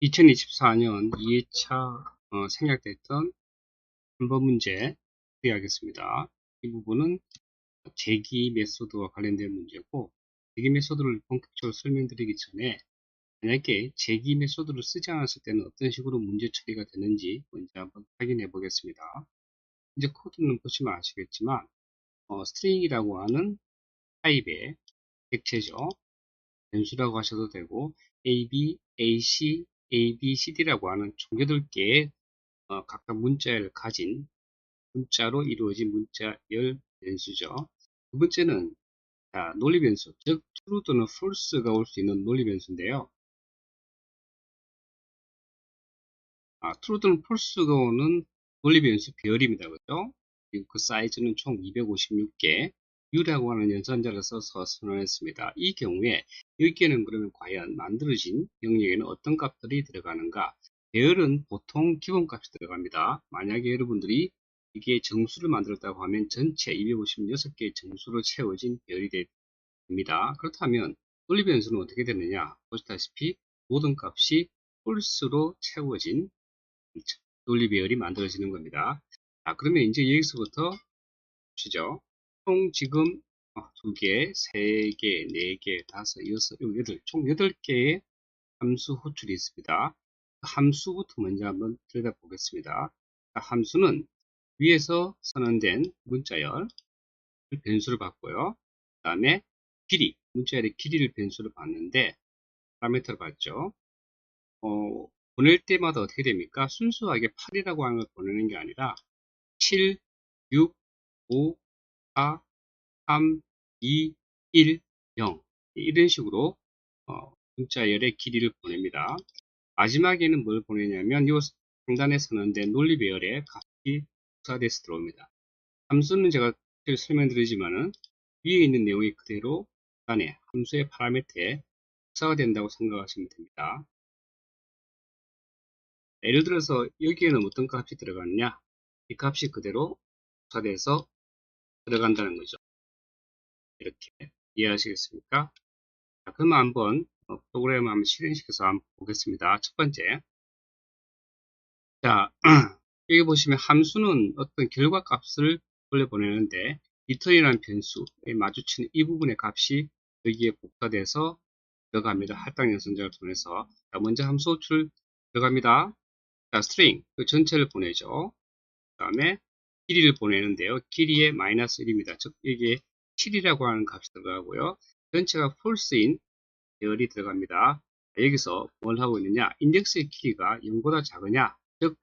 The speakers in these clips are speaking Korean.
2024년 2회차 생략됐던 한 번 문제 풀이하겠습니다. 이 부분은 제기 메소드와 관련된 문제고, 제기 메소드를 본격적으로 설명드리기 전에 만약에 제기 메소드를 쓰지 않았을 때는 어떤 식으로 문제 처리가 되는지 먼저 한번 확인해 보겠습니다. 이제 코드는 보시면 아시겠지만 스트링이라고 하는 타입의 객체죠. 변수라고 하셔도 되고 A, B, A, C, A, B, C, D라고 하는 총 8개의 각각 문자를 가진 문자로 이루어진 문자열 변수죠. 두 번째는 논리 변수, 즉 true 또는 false가 올 수 있는 논리 변수인데요. true 또는 false가 오는 논리 변수 배열입니다. 그죠? 그리고 그 사이즈는 총 256개, U라고 하는 연산자를 써서 선언했습니다. 이 경우에 여기에는 그러면 과연 만들어진 영역에는 어떤 값들이 들어가는가? 배열은 보통 기본값이 들어갑니다. 만약에 여러분들이 이게 정수를 만들었다고 하면 전체 256개의 정수로 채워진 배열이 됩니다. 그렇다면 논리 변수는 어떻게 되느냐? 보시다시피 모든 값이 홀수로 채워진 논리 배열이 만들어지는 겁니다. 그러면 이제 여기서부터 보시죠. 총 지금 2개, 3개, 4개, 5, 6, 8, 총 8개의 함수 호출이 있습니다. 함수부터 먼저 한번 들여다보겠습니다. 함수는 위에서 선언된 문자열 변수를 봤고요. 그 다음에 길이, 문자열의 길이를 변수로 봤는데 파라미터를 봤죠. 보낼 때마다 어떻게 됩니까? 순수하게 8이라고 하는 걸 보내는 게 아니라 7, 6, 5, 4, 3, 2, 1, 0 이런 식으로 문자열의 길이를 보냅니다. 마지막에는 뭘 보내냐면 이 상단에 선언된 논리 배열의 값이 복사돼서 들어옵니다. 함수는 제가 설명드리지만은 위에 있는 내용이 그대로 안에 함수의 파라미터에 복사가 된다고 생각하시면 됩니다. 예를 들어서 여기에는 어떤 값이 들어갔냐? 이 값이 그대로 복사돼서 들어간다는 거죠. 이렇게 이해하시겠습니까? 자, 그러면 한번 프로그램을 한번 실행시켜서 한번 보겠습니다. 첫 번째, 자 여기 보시면 함수는 어떤 결과 값을 돌려보내는데 return이라는 변수에 마주치는 이 부분의 값이 여기에 복사돼서 들어갑니다. 할당 연산자를 통해서. 자, 먼저 함수 호출 들어갑니다. 자, string 그 전체를 보내죠. 그 다음에 길이를 보내는데요. 길이의 마이너스 1입니다. 즉 여기에 7이라고 하는 값이 들어가고요. 전체가 false인 배열이 들어갑니다. 여기서 뭘 하고 있느냐? 인덱스의 길이가 0보다 작으냐? 즉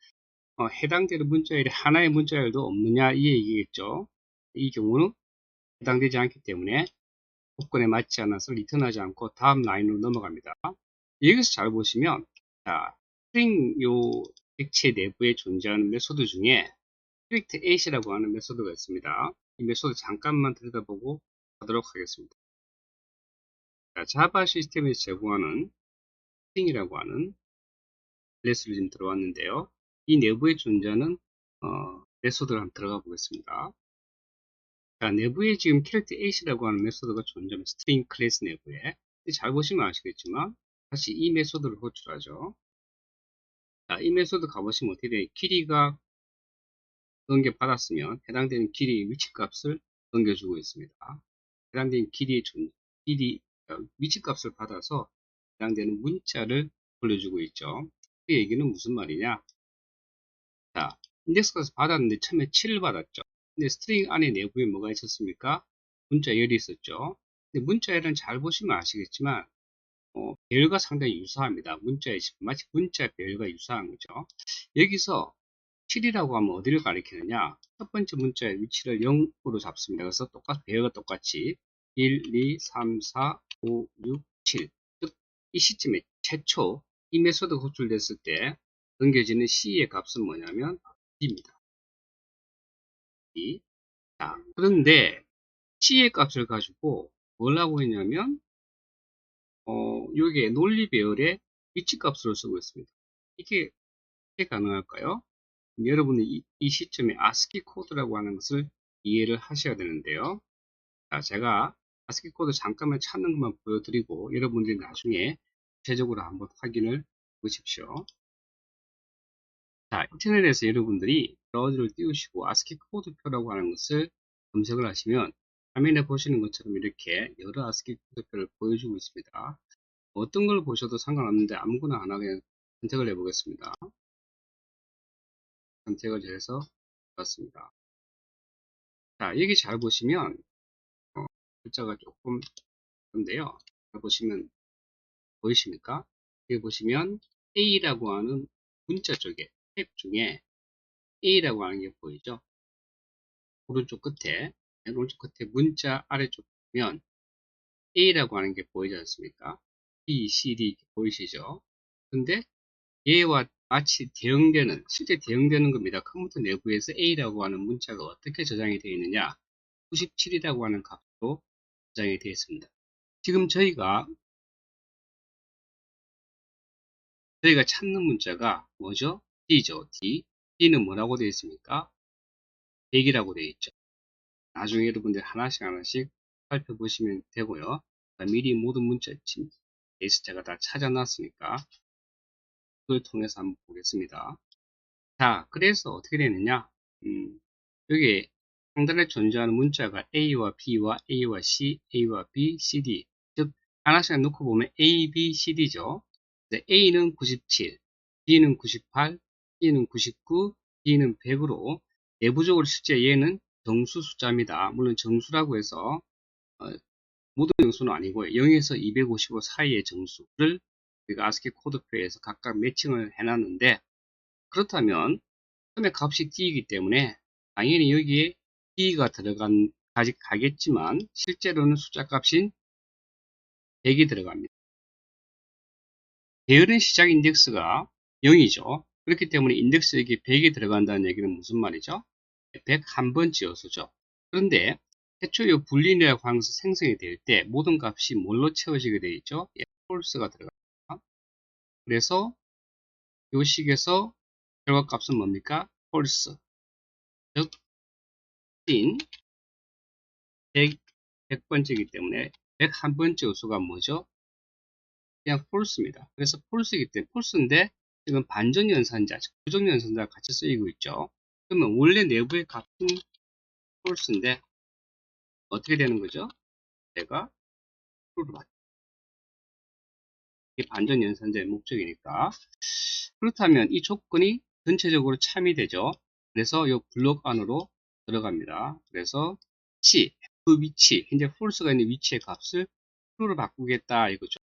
해당되는 문자열이 하나의 문자열도 없느냐? 이 얘기겠죠. 이 경우는 해당되지 않기 때문에 조건에 맞지 않아서 리턴하지 않고 다음 라인으로 넘어갑니다. 여기서 잘 보시면 자, 스트링 요 객체 내부에 존재하는 메소드 중에 스트릭트 8이라고 하는 메소드가 있습니다. 이 메소드 잠깐만 들여다보고 가도록 하겠습니다. 자, 자바 시스템에서 제공하는 스트링이라고 하는 클래스를 지금 들어왔는데요. 이 내부에 존재하는 메소드를 한번 들어가 보겠습니다. 자, 내부에 지금 캐릭터 8이라고 하는 메소드가 존재하는 스트링 클래스 내부에 잘 보시면 아시겠지만 다시 이 메소드를 호출하죠. 자, 이 메소드 가보시면 어떻게 돼요? 길이가 넘겨받았으면 해당되는 길이의 위치값을 넘겨주고 있습니다. 해당되는 길이의 위치값을 받아서 해당되는 문자를 돌려주고 있죠. 그 얘기는 무슨 말이냐? 자, 인덱스 값을 받았는데 처음에 7을 받았죠. 근데 스트링 안에 내부에 뭐가 있었습니까? 문자열이 있었죠. 근데 문자열은 잘 보시면 아시겠지만 배열과 상당히 유사합니다. 마치 문자 배열과 유사한 거죠. 여기서 7이라고 하면 어디를 가리키느냐? 첫 번째 문자의 위치를 0으로 잡습니다. 그래서 배열과 똑같이 1, 2, 3, 4, 5, 6, 7. 즉, 이 시점에 최초 이 메소드 호출됐을 때 넘겨지는 C의 값은 뭐냐면 D입니다. D. 자, 그런데 C의 값을 가지고 뭘 하고 있냐면 요게 논리 배열의 위치 값으로 쓰고 있습니다. 이게 어떻게 가능할까요? 여러분이 이 시점에 ASCII 코드라고 하는 것을 이해를 하셔야 되는데요. 자, 제가 ASCII 코드 잠깐만 찾는 것만 보여드리고 여러분들이 나중에 구체적으로 한번 확인을 보십시오. 자, 인터넷에서 여러분들이 브라우저를 띄우시고 ASCII 코드표라고 하는 것을 검색을 하시면 화면에 보시는 것처럼 이렇게 여러 ASCII 코드표를 보여주고 있습니다. 어떤 걸 보셔도 상관없는데 아무거나 하나 그냥 선택을 해 보겠습니다. 선택을 해서 봤습니다. 자, 여기 잘 보시면 글자가 조금 그런데요. 잘 보시면 보이십니까? 여기 보시면 A라고 하는 문자 쪽에 탭 중에 A라고 하는 게 보이죠? 오른쪽 끝에 문자 아래쪽 보면 A라고 하는 게 보이지 않습니까? B, C, D 보이시죠? 근데 얘와 마치 대응되는, 실제 대응되는 겁니다. 컴퓨터 내부에서 A라고 하는 문자가 어떻게 저장이 되어 있느냐? 97이라고 하는 값으로 저장이 되어 있습니다. 지금 저희가 찾는 문자가 뭐죠? D죠. D. D는 뭐라고 되어 있습니까? 100이라고 되어 있죠. 나중에 여러분들 하나씩 살펴보시면 되고요. 미리 모든 문자 에서 제가 다 찾아놨으니까 그걸 통해서 한번 보겠습니다. 자, 그래서 어떻게 되느냐? 여기 상단에 존재하는 문자가 A와 B와 A와 C, A와 B, C, D. 즉, 하나씩 놓고 보면 A, B, C, D죠. A는 97, B는 98, C는 99, D는 100으로 내부적으로 실제 얘는 정수 숫자입니다. 물론 정수라고 해서 모든 정수는 아니고요. 0에서 255 사이의 정수를 우리가 ASCII 코드표에서 각각 매칭을 해놨는데 그렇다면 처음에 값이 D이기 때문에 당연히 여기에 D가 가겠지만 실제로는 숫자 값인 100이 들어갑니다. 배열은 시작 인덱스가 0이죠. 그렇기 때문에 인덱스에 100이 들어간다는 얘기는 무슨 말이죠? 101번째 요소죠. 그런데 최초의 불린이라고 하는 것이 생성이 될 때 모든 값이 뭘로 채워지게 되어 있죠? false가 들어갑니다. 그래서 이 식에서 결과값은 뭡니까? false. 즉, 인 100번째이기 때문에 101번째 요소가 뭐죠? 그냥 false입니다. 그래서 false이기 때문에 false인데 지금 반전연산자, 부정연산자가 같이 쓰이고 있죠. 그러면 원래 내부의 값은 false인데 어떻게 되는 거죠? 내가 true로 바뀌 이게 반전연산자의 목적이니까. 그렇다면 이 조건이 전체적으로 참이 되죠. 그래서 이 블록 안으로 들어갑니다. 그래서 그 위치, 현재 false가 있는 위치의 값을 true로 바꾸겠다 이거죠.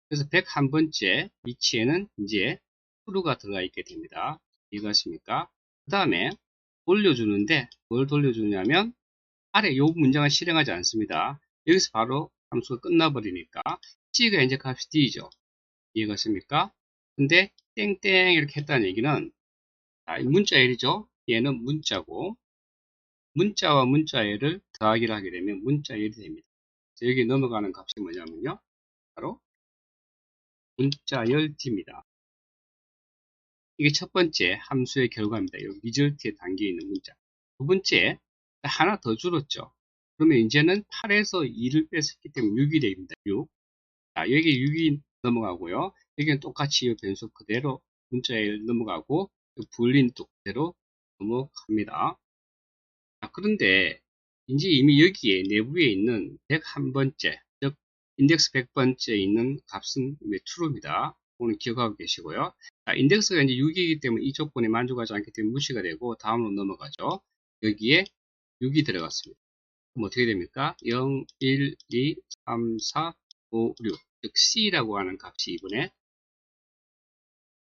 그래서 101번째 위치에는 이제 true가 들어가 있게 됩니다. 이해가십니까? 그 다음에 돌려주는데 뭘 돌려주냐면 아래 이 문장을 실행하지 않습니다. 여기서 바로 함수가 끝나버리니까 C가 이제 값이 D죠. 이해가십니까? 근데 땡땡 이렇게 했다는 얘기는 문자열이죠. 얘는 문자고 문자와 문자열을 더하기를 하게 되면 문자열이 됩니다. 여기 넘어가는 값이 뭐냐면요. 바로 문자열 D입니다. 이게 첫 번째 함수의 결과입니다. 이 리절트에 담겨있는 문자. 두 번째, 하나 더 줄었죠. 그러면 이제는 8에서 2를 뺐었기 때문에 6이 됩니다. 6. 자, 여기 6이 넘어가고요. 여기는 똑같이 이 변수 그대로 문자에 넘어가고 불린 또 그대로 넘어갑니다. 자, 그런데 이제 이미 여기에 내부에 있는 101번째, 즉 인덱스 100번째에 있는 값은 true입니다. 오늘 기억하고 계시고요. 자, 인덱스가 이제 6이기 때문에 이 조건에 만족하지 않기 때문에 무시가 되고 다음으로 넘어가죠. 여기에 6이 들어갔습니다. 그럼 어떻게 됩니까? 0, 1, 2, 3, 4, 5, 6. 즉 C라고 하는 값이 이번에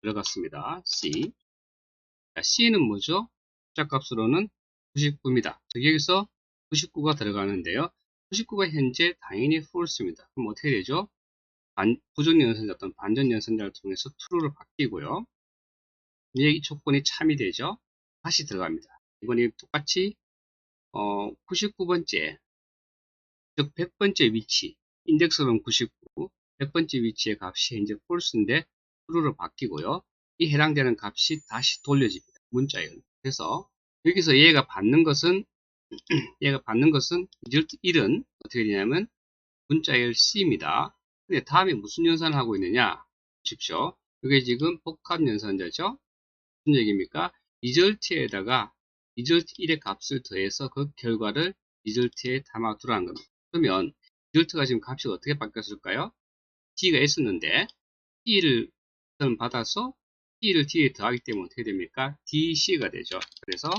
들어갔습니다. C. 자, C는 뭐죠? 숫자 값으로는 99입니다. 즉 여기서 99가 들어가는데요. 99가 현재 당연히 false입니다. 그럼 어떻게 되죠? 부정연산자 어떤 반전연산자를 통해서 true로 바뀌고요. 이 조건이 참이 되죠. 다시 들어갑니다. 이번에 똑같이 99번째 즉 100번째 위치 인덱스는 99 100번째 위치의 값이 현재 false인데 true로 바뀌고요. 이 해당되는 값이 다시 돌려집니다. 문자열. 그래서 여기서 얘가 받는 것은 result 1은 어떻게 되냐면 문자열 C입니다. 근데 다음에 무슨 연산을 하고 있느냐 보십시오. 이게 지금 복합 연산자죠. 무슨 얘기입니까? 리절트에다가 리절트 1의 값을 더해서 그 결과를 리절트에 담아두라는 겁니다. 그러면 리절트가 지금 값이 어떻게 바뀌었을까요? D가 S였는데 D를 받아서 D를 D에 더하기 때문에 어떻게 됩니까? DC가 되죠. 그래서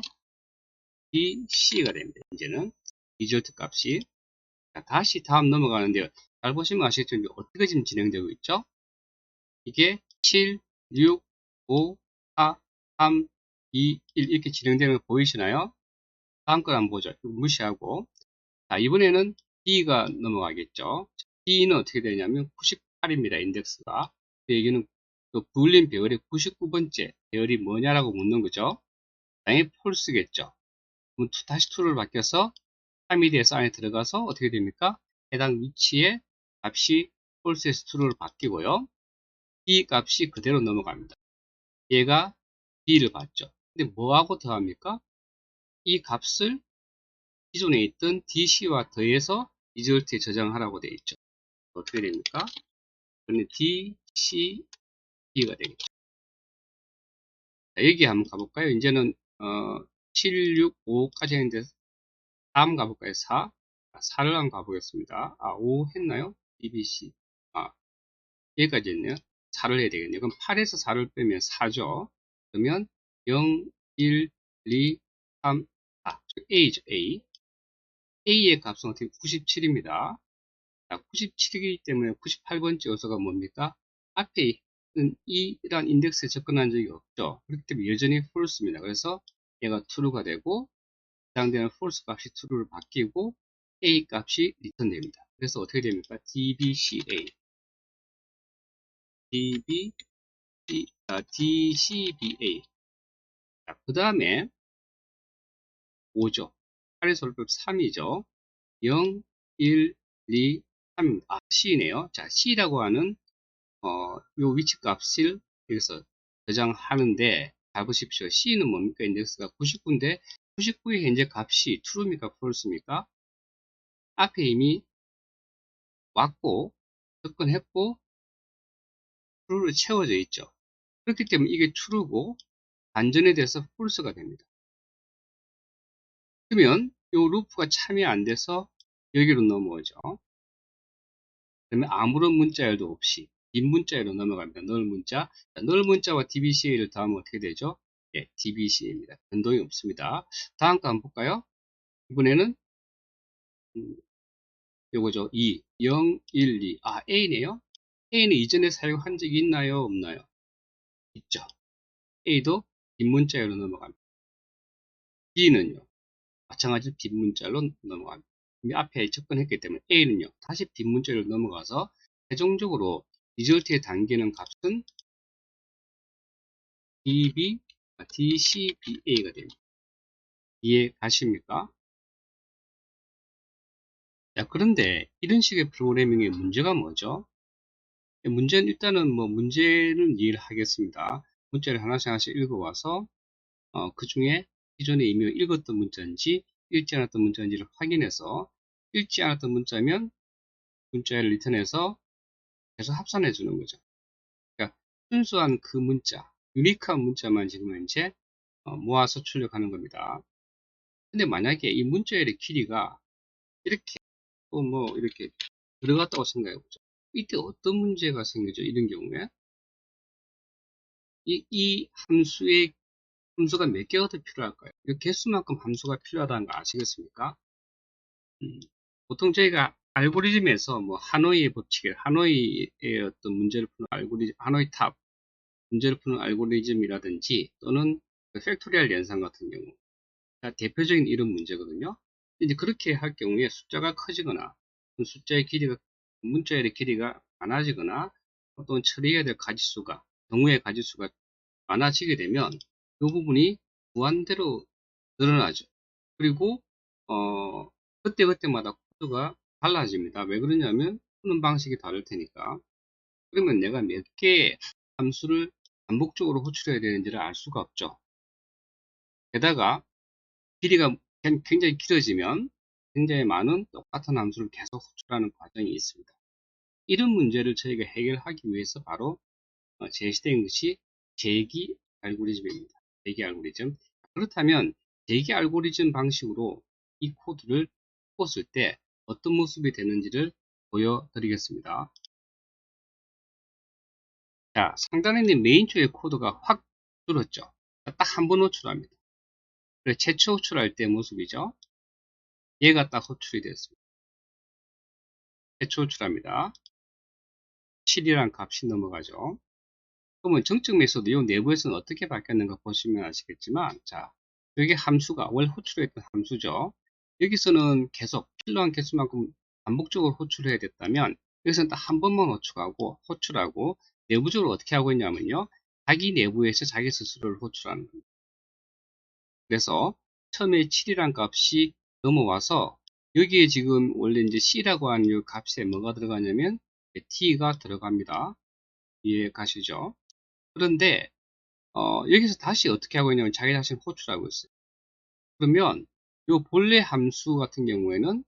DC가 됩니다. 이제는 리절트 값이. 자, 다시 다음 넘어가는데요. 잘 보시면 아시겠지만 어떻게 지금 진행되고 있죠? 이게 7, 6, 5, 4, 3, 2, 1 이렇게 진행되는 거 보이시나요? 다음 걸 한번 보죠. 이거 무시하고. 자, 이번에는 D가 넘어가겠죠. D는 어떻게 되냐면 98입니다. 인덱스가. 여기는 그 불린 배열의 99번째 배열이 뭐냐라고 묻는 거죠. 당연히 폴스겠죠. 그럼 다시 툴을 바뀌어서 3이 돼서 안에 들어가서 어떻게 됩니까? 해당 위치에 값이 폴스에서 true로 바뀌고요. 이 값이 그대로 넘어갑니다. 얘가 B를 받죠. 근데 뭐하고 더합니까? 이 값을 기존에 있던 DC와 더해서 리절트에 저장하라고 되어 있죠. 어떻게 됩니까? 그러면 DC, B가 되겠죠. 자, 여기 한번 가볼까요? 이제는 7, 6, 5까지 했는데 3 가볼까요? 4. 4를 한번 가보겠습니다. 5 했나요? BBC. 여기까지 했네요. 4를 해야 되겠네요. 그럼 8에서 4를 빼면 4죠. 그러면 0, 1, 2, 3, 4. A죠, A. A의 값은 어떻게 97입니다. 97이기 때문에 98번째 요소가 뭡니까? 앞에 있는 이란 인덱스에 접근한 적이 없죠. 그렇기 때문에 여전히 false입니다. 그래서 얘가 true가 되고 해당되는 false 값이 true로 바뀌고 A 값이 return 됩니다. 그래서 어떻게 됩니까? DBCA DCBA. 그 다음에 5죠. 8에서 올빼 3이죠. 0, 1, 2, 3입니다. C네요. 자, C라고 하는 요 위치 값을 여기서 저장하는데 잘 보십시오. C는 뭡니까? 인덱스가 99인데 99의 현재 값이 true입니까? false입니까? 앞에 이미 왔고 접근했고 true로 채워져 있죠. 그렇기 때문에 이게 true고 반전에 대해서 false가 됩니다. 그러면 요 루프가 참여 안 돼서 여기로 넘어오죠. 그러면 아무런 문자열도 없이 빈 문자열로 넘어갑니다. null 문자. 자, null 문자와 DBCA를 더하면 어떻게 되죠? 예, DBCA입니다. 변동이 없습니다. 다음 거 한번 볼까요? 이번에는 요거죠. 2, 0, 1, 2. A네요. A는 이전에 사용한 적이 있나요? 없나요? 있죠. A도 빈 문자열로 넘어갑니다. B는요. 마찬가지로 빈 문자로 넘어갑니다. 이미 앞에 접근했기 때문에 A는요. 다시 빈 문자로 넘어가서 최종적으로 리절트에 담기는 값은 DCBA가 됩니다. 이해 가십니까? 자, 그런데 이런 식의 프로그래밍의 문제가 뭐죠? 문제는 일단은 문제는 이해를 하겠습니다. 문자를 하나씩 하나씩 읽어와서 그 중에 기존에 이미 읽었던 문자인지 읽지 않았던 문자인지를 확인해서 읽지 않았던 문자면 문자를 리턴해서 계속 합산해 주는 거죠. 그러니까 순수한 그 문자, 유니크한 문자만 지금 현재 모아서 출력하는 겁니다. 근데 만약에 이 문자열의 길이가 이렇게 또 이렇게 들어갔다고 생각해 보죠. 이때 어떤 문제가 생기죠? 이런 경우에 이 함수가 몇 개가 더 필요할까요? 이 개수만큼 함수가 필요하다는 거 아시겠습니까? 보통 저희가 알고리즘에서 하노이의 법칙, 하노이의 어떤 문제를 푸는 알고리즘, 하노이 탑 문제를 푸는 알고리즘이라든지 또는 그 팩토리얼 연산 같은 경우 대표적인 이런 문제거든요. 이제 그렇게 할 경우에 숫자가 커지거나 숫자의 길이가 문자열의 길이가 많아지거나 또는 처리해야 될 가지수가 경우의 가지수가 많아지게 되면 이 부분이 무한대로 늘어나죠. 그리고 그때그때마다 코드가 달라집니다. 왜 그러냐면 푸는 방식이 다를 테니까. 그러면 내가 몇 개의 함수를 반복적으로 호출해야 되는지를 알 수가 없죠. 게다가 길이가 굉장히 길어지면 굉장히 많은 똑같은 함수를 계속 호출하는 과정이 있습니다. 이런 문제를 저희가 해결하기 위해서 바로 제시된 것이 제기 알고리즘입니다. 제기 알고리즘. 그렇다면 제기 알고리즘 방식으로 이 코드를 풀었을 때 어떤 모습이 되는지를 보여드리겠습니다. 자, 상단에 있는 메인 쪽의 코드가 확 줄었죠. 딱 한 번 호출합니다. 그래서 최초 호출할 때 모습이죠. 얘가 딱 호출이 됐습니다. 최초 호출합니다. 7이라는 값이 넘어가죠. 그러면 정적 메소드 이 내부에서는 어떻게 바뀌었는가 보시면 아시겠지만, 자, 여기 함수가 원래 호출했던 함수죠. 여기서는 계속 필요한 개수만큼 반복적으로 호출해야 됐다면, 여기서는 딱 한 번만 호출하고 내부적으로 어떻게 하고 있냐면요, 자기 내부에서 자기 스스로를 호출하는 겁니다. 그래서 처음에 7이란 값이 넘어와서 여기에 지금 원래 이제 C라고 하는 이 값에 뭐가 들어가냐면 T가 들어갑니다. 이해 가시죠? 그런데 여기서 다시 어떻게 하고 있냐면 자기 자신 호출하고 있어요. 그러면 이 본래 함수 같은 경우에는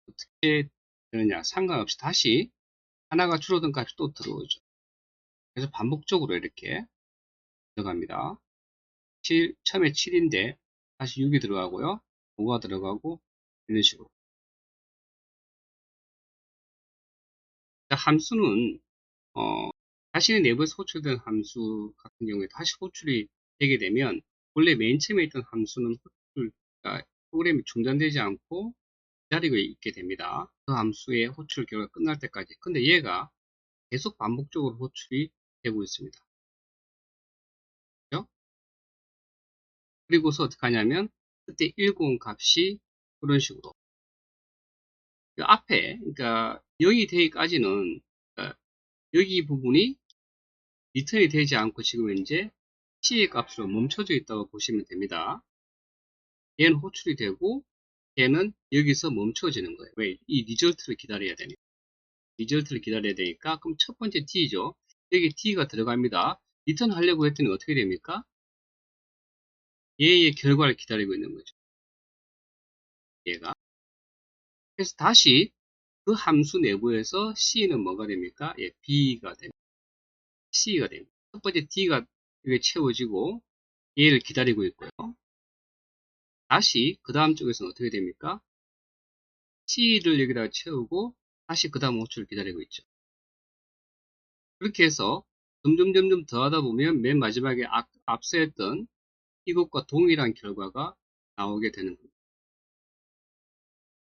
어떻게 되느냐, 상관없이 다시 하나가 줄어든 값이 또 들어오죠. 그래서 반복적으로 이렇게 들어갑니다. 처음에 7인데 다시 6이 들어가고요, 5가 들어가고 이런 식으로. 함수는 자신의 내부에서 호출된 함수 같은 경우에 다시 호출이 되게 되면 원래 맨 처음에 있던 함수는 프로그램이 중단되지 않고 기다리고 있게 됩니다. 그 함수의 호출 결과가 끝날 때까지. 근데 얘가 계속 반복적으로 호출이 되고 있습니다. 그렇죠? 그리고서 어떻게 하냐면 그때 10 값이 그런 식으로 그 앞에, 그러니까 0이 되기까지는 여기 부분이 리턴이 되지 않고 지금 이제 C의 값으로 멈춰져 있다고 보시면 됩니다. 얘는 호출이 되고 얘는 여기서 멈춰지는 거예요. 왜? 이 리절트를 기다려야 되니까. 리절트를 기다려야 되니까 그럼 첫 번째 T죠. 여기 T가 들어갑니다. 리턴 하려고 했더니 어떻게 됩니까? 얘의 결과를 기다리고 있는 거죠. 얘가. 그래서 다시 그 함수 내부에서 C는 뭐가 됩니까? 예, B가 됩니다. C가 됩니다. 첫 번째 D가 여기 채워지고 얘를 기다리고 있고요. 다시 그 다음 쪽에서는 어떻게 됩니까? C를 여기다가 채우고 다시 그 다음 호출을 기다리고 있죠. 그렇게 해서 점점 더하다 보면 맨 마지막에 앞서 했던 이것과 동일한 결과가 나오게 되는 겁니다.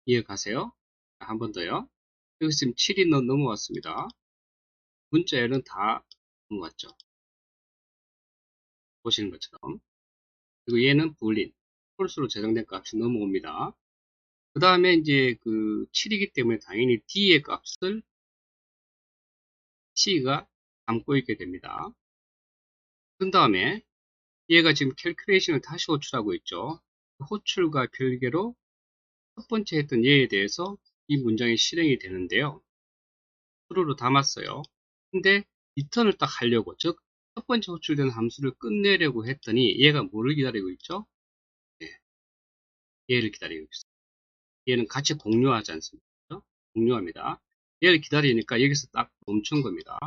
이해가세요? 한 번 더요. 여기 지금 7이 넘어왔습니다. 문자 L은 다 넘어왔죠. 보시는 것처럼. 그리고 얘는 불린, 홀수로 저장된 값이 넘어옵니다. 그 다음에 이제 그 7이기 때문에 당연히 D의 값을 C가 담고 있게 됩니다. 그 다음에 얘가 지금 캘큘레이션을 다시 호출하고 있죠. 호출과 별개로 첫 번째 했던 얘에 대해서 이 문장이 실행이 되는데요. true로 담았어요. 근데 리턴을 딱 하려고, 즉 첫 번째 호출된 함수를 끝내려고 했더니 얘가 뭐를 기다리고 있죠? 네, 얘를 기다리고 있어요. 얘는 같이 공유하지 않습니까? 공유합니다. 얘를 기다리니까 여기서 딱 멈춘 겁니다.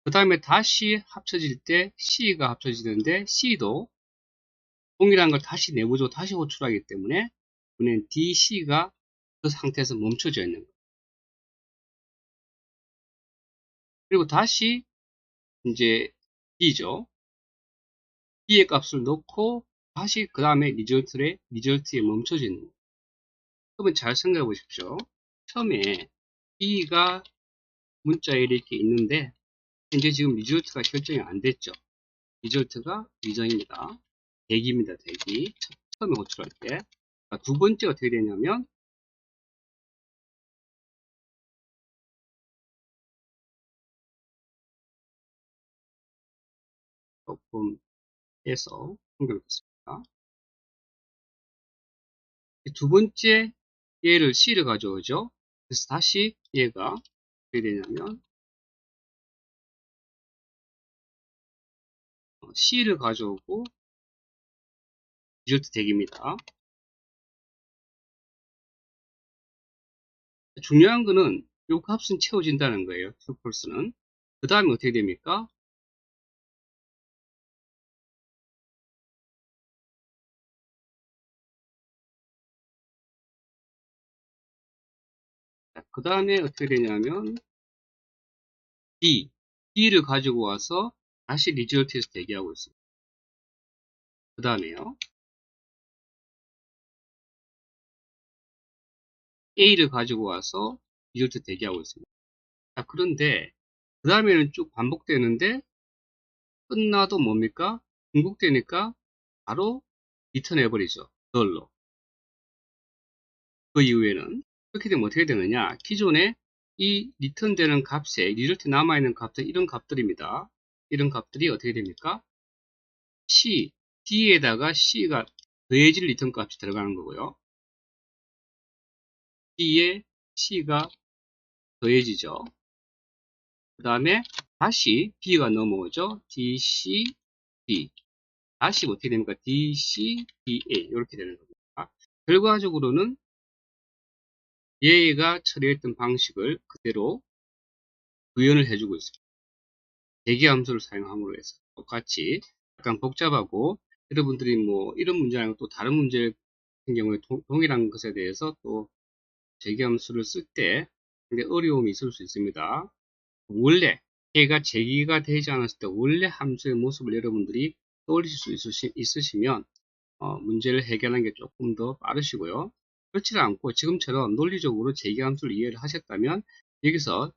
그 다음에 다시 합쳐질 때 C가 합쳐지는데 C도 동일한 걸 다시 내부적으로 다시 호출하기 때문에 이번엔 DC가 그 상태에서 멈춰져 있는 거예요. 그리고 다시 이제 D죠. D의 값을 넣고 다시 그 다음에 리절트에 멈춰지는 거예요. 그러면 잘 생각해 보십시오. 처음에 D가 문자에 이렇게 있는데 현재 지금 리절트가 결정이 안 됐죠. 리절트가 위정입니다. 대기입니다. 대기. 처음에 호출할 때. 두 번째 어떻게 되냐면 조금 해서 연결됐습니다. 두 번째 얘를 C를 가져오죠. 그래서 다시 얘가 어떻게 되냐면 C를 가져오고 리절트 대기입니다. 중요한 거는 이 값은 채워진다는 거예요. true, false는. 그 다음에 어떻게 됩니까? 그 다음에 어떻게 되냐면 D를 가지고 와서 다시 리절트에서 대기하고 있습니다. 그 다음에요. A를 가지고 와서 리절트 대기하고 있습니다. 자, 그런데 그 다음에는 쭉 반복되는데 끝나도 뭡니까? 중복되니까 바로 리턴 해버리죠. 널로. 그 이후에는 그렇게 되면 어떻게 되느냐? 기존에 이 리턴되는 값에 리절트 남아있는 값들 이런 값들입니다. 이런 값들이 어떻게 됩니까? C, D에다가 C가 더해질 리턴 값이 들어가는 거고요. D에 C가 더해지죠. 그 다음에 다시 B가 넘어오죠. DC, B. 다시 어떻게 됩니까? DC, DA. 이렇게 되는 겁니다. 결과적으로는 얘가 처리했던 방식을 그대로 구현을 해주고 있습니다. 대기함수를 사용함으로 해서 똑같이 약간 복잡하고 여러분들이 뭐 이런 문제 아니고 또 다른 문제 같은 경우에 동일한 것에 대해서 또 제기함수를 쓸 때 굉장히 어려움이 있을 수 있습니다. 원래 얘가 제기가 되지 않았을 때 원래 함수의 모습을 여러분들이 떠올리실 수 있으시면 문제를 해결하는 게 조금 더 빠르시고요. 그렇지 않고 지금처럼 논리적으로 제기함수를 이해를 하셨다면 여기서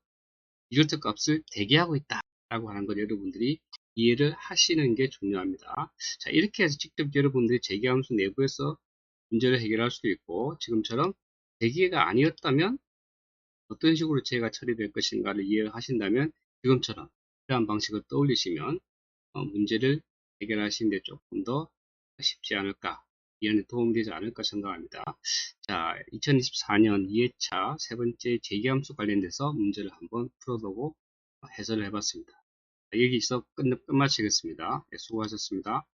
리조트 값을 대기하고 있다 라고 하는 걸 여러분들이 이해를 하시는 게 중요합니다. 자, 이렇게 해서 직접 여러분들이 제기함수 내부에서 문제를 해결할 수도 있고 지금처럼 대기가 아니었다면 어떤 식으로 제가 처리될 것인가를 이해를 하신다면 지금처럼 이러한 방식을 떠올리시면 문제를 해결하시는 데 조금 더 쉽지 않을까, 이해에 도움이 되지 않을까 생각합니다. 자, 2024년 2회차 세 번째 제기함수 관련돼서 문제를 한번 풀어보고 해설을 해봤습니다. 여기서 끝마치겠습니다. 네, 수고하셨습니다.